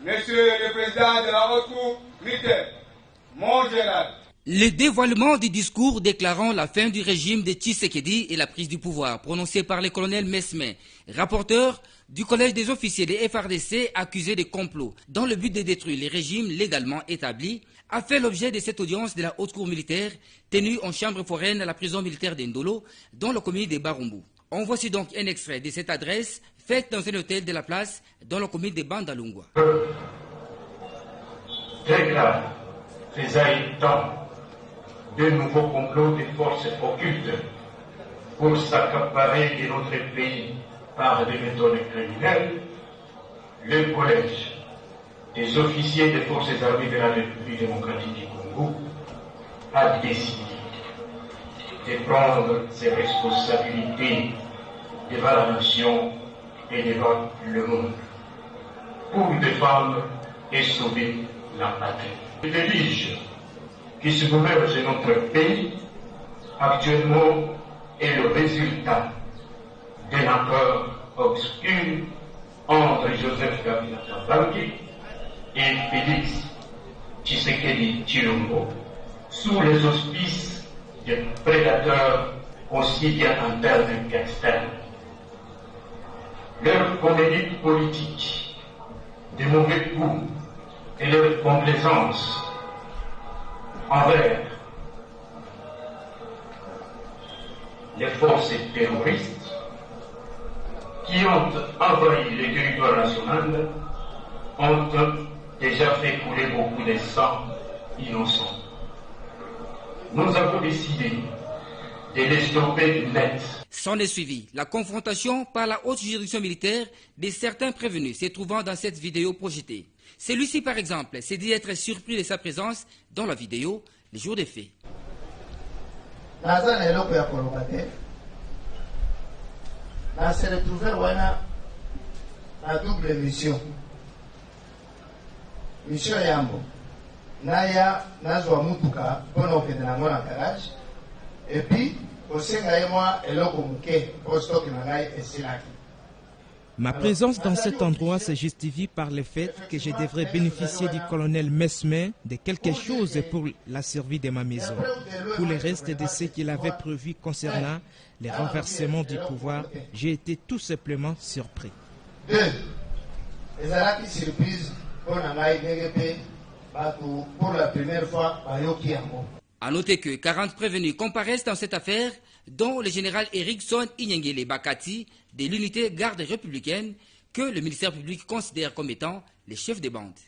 Monsieur le Président de la Haute Cour militaire, mon général. Le dévoilement du discours déclarant la fin du régime de Tshisekedi et la prise du pouvoir prononcé par le colonel Mesmin, rapporteur du collège des officiers des FARDC accusés de complot dans le but de détruire les régimes légalement établis, a fait l'objet de cette audience de la haute cour militaire tenue en chambre foraine à la prison militaire d'Indolo dans la commune de Barumbu. On voici donc un extrait de cette adresse faite dans un hôtel de la place dans la commune de Bandalungwa. Déclare faisant de nouveaux complots des forces occultes pour s'accaparer de notre pays par des méthodes criminelles, le collège des officiers des forces armées de la République démocratique du Congo a décidé de prendre ses responsabilités devant la nation et devant le monde pour défendre et sauver la patrie. Le délige qui se gouverne de notre pays actuellement est le résultat d'un accord obscur entre Joseph Kabila Kabange et Félix Tshisekedi Tshilombo sous les auspices de prédateurs aussi bien internes qu'externes. Leur comédie politique de mauvais goût et leur complaisance envers les forces terroristes qui ont envahi le territoire national ont déjà fait couler beaucoup de sang innocent. Nous avons décidé de les stopper net. S'en est suivi la confrontation par la haute juridiction militaire de certains prévenus se trouvant dans cette vidéo projetée. Celui-ci, par exemple, s'est dit être surpris de sa présence dans la vidéo les jours des faits. On s'est retrouvé à double mission. Mission Yambo. Naya nazwa mutuka pono kende nango na garage. Et puis, osenga ye moi eloko muke postoki na ngai esilaki. Ma présence dans cet endroit se justifie par le fait que je devrais bénéficier du colonel Mesmin de quelque chose pour la survie de ma maison. Pour le reste de ce qu'il avait prévu concernant le renversement du pouvoir, j'ai été tout simplement surpris. Pour la première fois, à noter que 40 prévenus comparaissent dans cette affaire, dont le général Erickson Inyengele Bakati de l'unité garde républicaine que le ministère public considère comme étant les chefs des bandes.